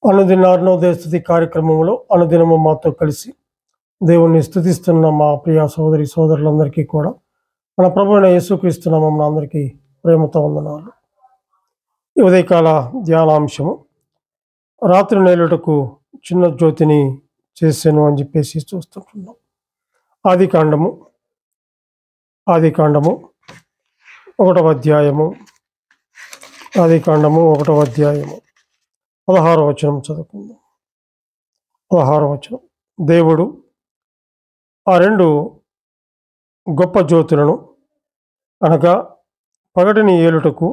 అనుదిన అరుణోదయ స్తుతి కార్యక్రమంలో అనుదినము మాతో కలిసి దేవుణ్ణి స్తుతిస్తున్న మా ప్రియ సోదరి సోదరులందరికీ కూడా మన ప్రభువైన యేసుక్రీస్తు నామమున అందరికీ ప్రేమతో వందనాలు. ఈ ఉదయకాల ధ్యానాంశము రాత్రి నేలుటకు చిన్న జ్యోతిని చేసాను అని చెప్పేసి చూస్తుంటున్నాం. ఆది కాండము 1వ అధ్యాయము 16వ వచనం చదువుకుందాం. 16వ వచనం. దేవుడు ఆ రెండు గొప్ప జ్యోతులను అనగా పగటిని ఏలుటకు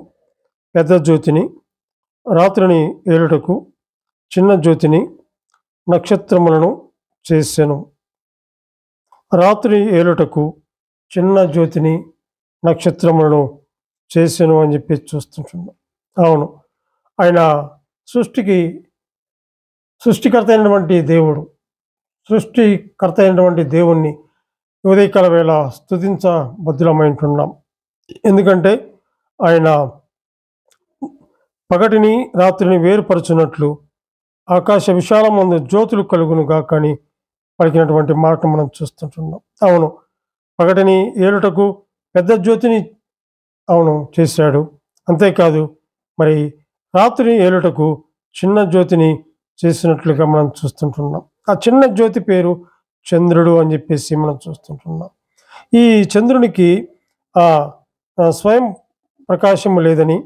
పెద్ద జ్యోతిని, రాత్రిని ఏలుటకు చిన్న జ్యోతిని, నక్షత్రములను చేసెను. రాత్రి ఏలుటకు చిన్న జ్యోతిని, నక్షత్రములను చేసెను అని చెప్పి చూస్తుంటున్నాం. అవును, ఆయన సృష్టికర్త అయినటువంటి దేవుడు, సృష్టికర్త అయినటువంటి దేవుణ్ణి ఉదయకాల వేళ స్తుతించబద్దులమైంటున్నాం. ఎందుకంటే ఆయన పగటిని రాత్రిని వేరుపరచున్నట్లు ఆకాశ విశాలమందు జ్యోతులు కలుగును గాక అని పలికినటువంటి మాట మనం చూస్తుంటున్నాం. అవును, పగటిని ఏలుటకు పెద్ద జ్యోతిని చేశాడు. అంతేకాదు, మరి రాత్రి ఏలుటకు చిన్న జ్యోతిని చేసినట్లుగా మనం చూస్తుంటున్నాం. ఆ చిన్న జ్యోతి పేరు చంద్రుడు అని చెప్పేసి మనం చూస్తుంటున్నాం. ఈ చంద్రునికి స్వయం ప్రకాశము లేదని,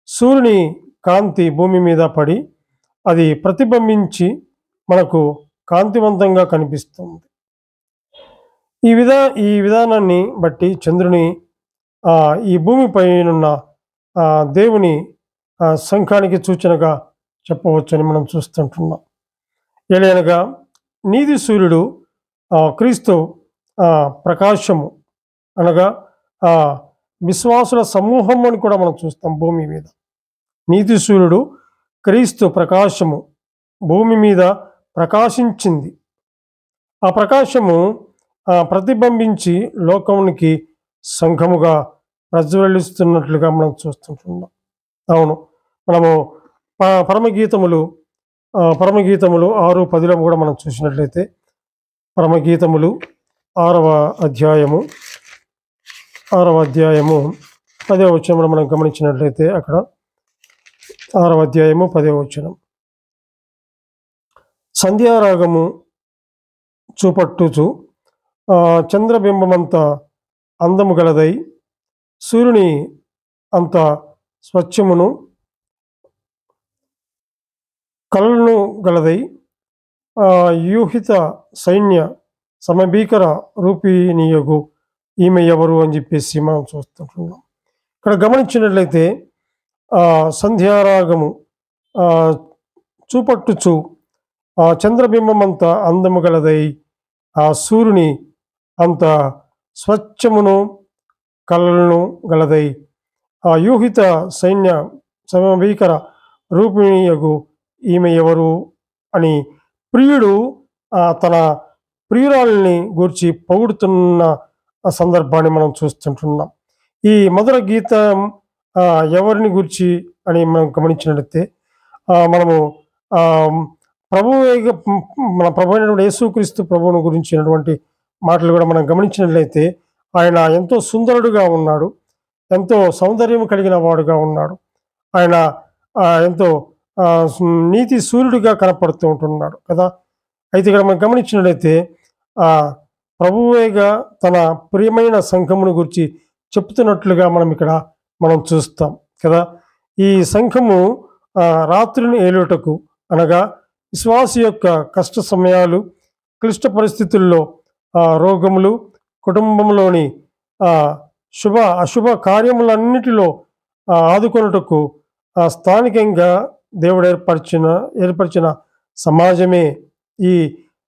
సూర్యుని కాంతి భూమి మీద పడి అది ప్రతిబింబించి మనకు కాంతివంతంగా కనిపిస్తుంది. ఈ విధానాన్ని బట్టి చంద్రుని ఈ భూమిపైనున్న దేవుని సంఘానికి సూచనగా చెప్పవచ్చని మనం చూస్తుంటున్నాం. ఎలాగనగా నీతి సూర్యుడు క్రీస్తు ప్రకాశము అనగా విశ్వాసుల సమూహం అని కూడా మనం చూస్తాం. భూమి మీద నీతి సూర్యుడు క్రీస్తు ప్రకాశము భూమి మీద ప్రకాశించింది. ఆ ప్రకాశము ప్రతిబింబించి లోకానికి సంఘముగా ప్రజ్వలిస్తున్నట్లుగా మనం చూస్తుంటున్నాం. అవును, మనము పరమగీతములు 6:10 కూడా మనం చూసినట్లయితే, పరమగీతములు 6వ అధ్యాయము 10వ వచనంలో మనం గమనించినట్లయితే, అక్కడ 6వ అధ్యాయము 10వ వచనం. సంధ్యారాగము చూపట్టుచు చంద్రబింబమంత అందము గలదై, సూర్యుని అంత స్వచ్ఛమును కళలను గలదై, యూహిత సైన్య సమభీకర రూపిణియగు ఈమె ఎవరు అని చెప్పేసి మనం చూస్తుంటున్నాం. ఇక్కడ గమనించినట్లయితే సంధ్యారాగము చూపట్టుచు చంద్రబింబమంత అందము గలదై, ఆ సూర్యుని అంత స్వచ్ఛమును కళలను గలదై, ఆ యూహిత సైన్య సమభీకర రూపిణియగు ఈమె ఎవరు అని ప్రియుడు తన ప్రియురాల్ని గూర్చి పొగుడుతున్న సందర్భాన్ని మనం చూస్తుంటున్నాం. ఈ మధుర గీతం ఎవరిని గూర్చి అని మనం గమనించినట్లయితే, మనము మన ప్రభు అయినటువంటి యేసుక్రీస్తు ప్రభువును గురించినటువంటి మాటలు కూడా మనం గమనించినట్లయితే, ఆయన ఎంతో సుందరుడుగా ఉన్నాడు, ఎంతో సౌందర్యం కలిగిన వాడుగా ఉన్నాడు. ఆయన ఎంతో నీతి సూర్యుడిగా కనపడుతూ ఉంటున్నాడు కదా. అయితే ఇక్కడ మనం గమనించినట్లయితే ప్రభువేగా తన ప్రియమైన సంఘమును గురించి చెప్తున్నట్లుగా మనం చూస్తాం కదా. ఈ సంఘము రాత్రిని ఏలుటకు అనగా విశ్వాసి యొక్క కష్ట సమయాలు, క్లిష్ట పరిస్థితుల్లో, రోగములు, కుటుంబంలోని అశుభ కార్యములన్నిటిలో ఆదుకొనుటకు స్థానికంగా దేవుడు ఏర్పరిచిన సమాజమే ఈ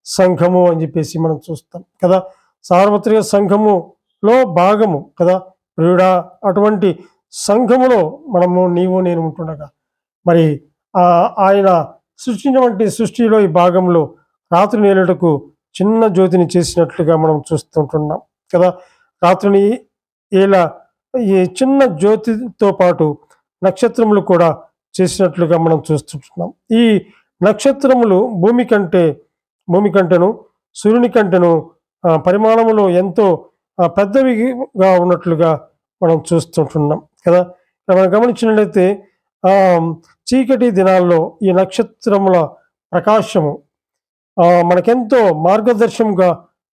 సంఘము అని చెప్పేసి మనం చూస్తాం కదా. సార్వత్రిక సంఘములో భాగము కదా ప్రియుడా. అటువంటి సంఘములో నీవు నేను ఉంటుండగా, మరి ఆయన సృష్టించినటువంటి సృష్టిలో ఈ భాగంలో రాత్రి నేలుటకు చిన్న జ్యోతిని చేసినట్లుగా మనం చూస్తుంటున్నాం కదా. రాత్రిని ఈ చిన్న జ్యోతితో పాటు నక్షత్రములు కూడా చేసినట్లుగా మనం చూస్తుంటున్నాం. ఈ నక్షత్రములు భూమి కంటెను సూర్యుని కంటెను పరిమాణములో ఎంతో పెద్దవిగా ఉన్నట్లుగా మనం చూస్తుంటున్నాం కదా. మనం గమనించినట్లయితే చీకటి దినాల్లో ఈ నక్షత్రముల ప్రకాశము మనకెంతో మార్గదర్శంగా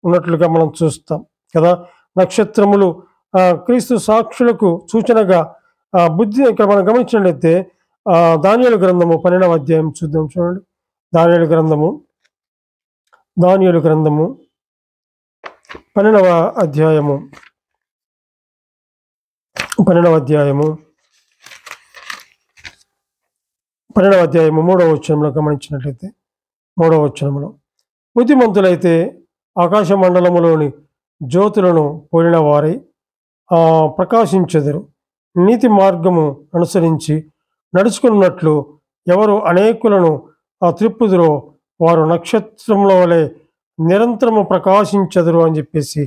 ఉన్నట్లుగా మనం చూస్తాం కదా. నక్షత్రములు క్రీస్తు సాక్షులకు సూచనగా బుద్ధి ఇక్కడ మనం గమనించినట్లయితే దానియేలు గ్రంథము 12వ అధ్యాయం చూద్దాం. చూడండి, దానియేలు గ్రంథము 12వ అధ్యాయము 3వ వచనంలో గమనించినట్లయితే 3వ వచనంలో బుద్ధిమంతులైతే ఆకాశ మండలములోని జ్యోతులను పోలిన వారై ప్రకాశించెదరు. నీతి మార్గము అనుసరించి నడుచుకున్నట్లు ఎవరు అనేకులను త్రిప్పుదురో వారు నక్షత్రముల వలె నిరంతరము ప్రకాశించెదరు అని చెప్పేసి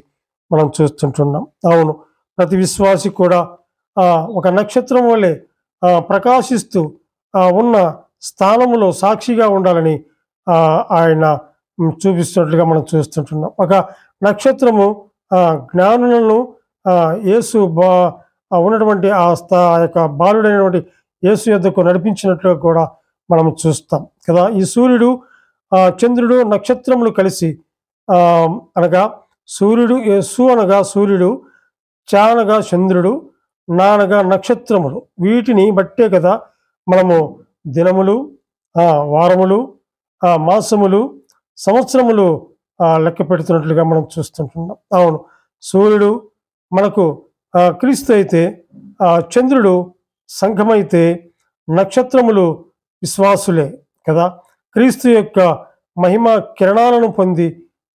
మనం చూస్తుంటున్నాం. అవును, ప్రతి విశ్వాసి కూడా ఒక నక్షత్రం వలె ప్రకాశిస్తూ ఉన్న స్థానములో సాక్షిగా ఉండాలని ఆయన చూపిస్తున్నట్లుగా మనం చూస్తుంటున్నాం. ఒక నక్షత్రము జ్ఞానులను యేసు ఉన్నటువంటి ఆ యొక్క బాలుడైనటువంటి యేసు యొద్దకు నడిపించినట్లుగా కూడా మనం చూస్తాం కదా. ఈ సూర్యుడు చంద్రుడు నక్షత్రములు కలిసి అనగా సూర్యుడు, యేసు అనగా సూర్యుడు, చా అనగా చంద్రుడు, నా అనగా నక్షత్రములు, వీటిని బట్టే కదా మనము దినములు, వారములు, మాసములు, సంవత్సరములు లెక్క పెడుతున్నట్లుగా మనం చూస్తుంటున్నాం. అవును, సూర్యుడు మనకు క్రీస్తు అయితే, చంద్రుడు సంఘమైతే, నక్షత్రములు విశ్వాసులే కదా. క్రీస్తు యొక్క మహిమ కిరణాలను పొంది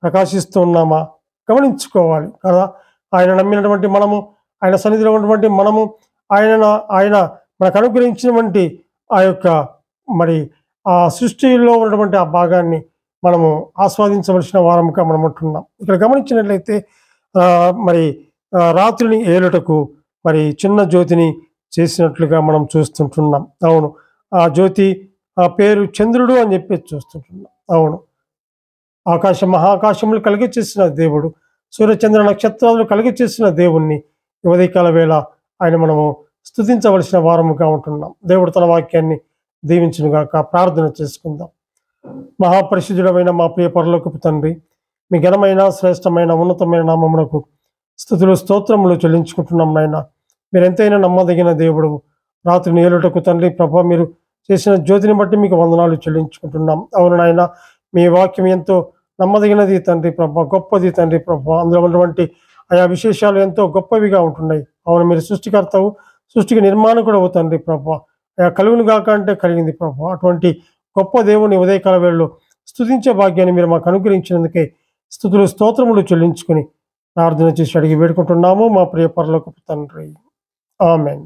ప్రకాశిస్తూ ఉన్నామా గమనించుకోవాలి కదా. ఆయన నమ్మినటువంటి మనము, ఆయన సన్నిధిలో ఉన్నటువంటి మనము, ఆయన మనకు అనుగ్రహించినటువంటి ఆ యొక్క ఆ సృష్టిలో ఉన్నటువంటి ఆ భాగాన్ని మనము ఆస్వాదించవలసిన వారముగా మనం ఉంటున్నాం. ఇక్కడ గమనించినట్లయితే రాత్రిని ఏలుటకు చిన్న జ్యోతిని చేసినట్లుగా మనం చూస్తుంటున్నాం. అవును, ఆ జ్యోతి పేరు చంద్రుడు అని చెప్పి చూస్తుంటున్నాం. అవును, మహాకాశములు కలిగి చేసిన దేవుడు, సూర్యచంద్ర నక్షత్రాలు కలిగి చేసిన దేవుణ్ణి ఉదయకాల వేళ ఆయన మనము స్తుతించవలసిన వారముగా ఉంటున్నాం. దేవుడు తన వాక్యాన్ని దీవించునుగాక. ప్రార్థన చేసుకుందాం. మహాపరిశుద్ధుడమైన మా ప్రియ పరలోకపు తండ్రి, మీ ఘనమైన శ్రేష్టమైన ఉన్నతమైన నామమునకు స్తుతులు స్తోత్రములు చెల్లించుకుంటున్నాం. నాయన, మీరు ఎంతైనా నమ్మదగిన దేవుడు. రాత్రి ఏలుటకు తండ్రి ప్రభా, మీరు చేసిన జ్యోతిని బట్టి మీకు వందనాలు చెల్లించుకుంటున్నాం. అవును నాయన, మీ వాక్యం ఎంతో నమ్మదగినది తండ్రి ప్రభా, గొప్పది తండ్రి ప్రభా. అందులో ఉన్నటువంటి ఆయా విశేషాలు ఎంతో గొప్పవిగా ఉంటున్నాయి. అవును, మీరు సృష్టికర్తవు, సృష్టికి నిర్మాణకుడవు తండ్రి ప్రభా. కలుగును గాక అంటే కలిగింది ప్రభా. అటువంటి గొప్ప దేవుని ఉదయకాల వేళలో స్తుతించే భాగ్యాన్ని మీరు మాకు అనుగ్రహించినందుకే స్తుతులు స్తోత్రములు చెల్లించుకుని ప్రార్థన చేసి అడిగి వేడుకుంటున్నాము మా ప్రియ పరలోకపు తండ్రి. ఆమేన్.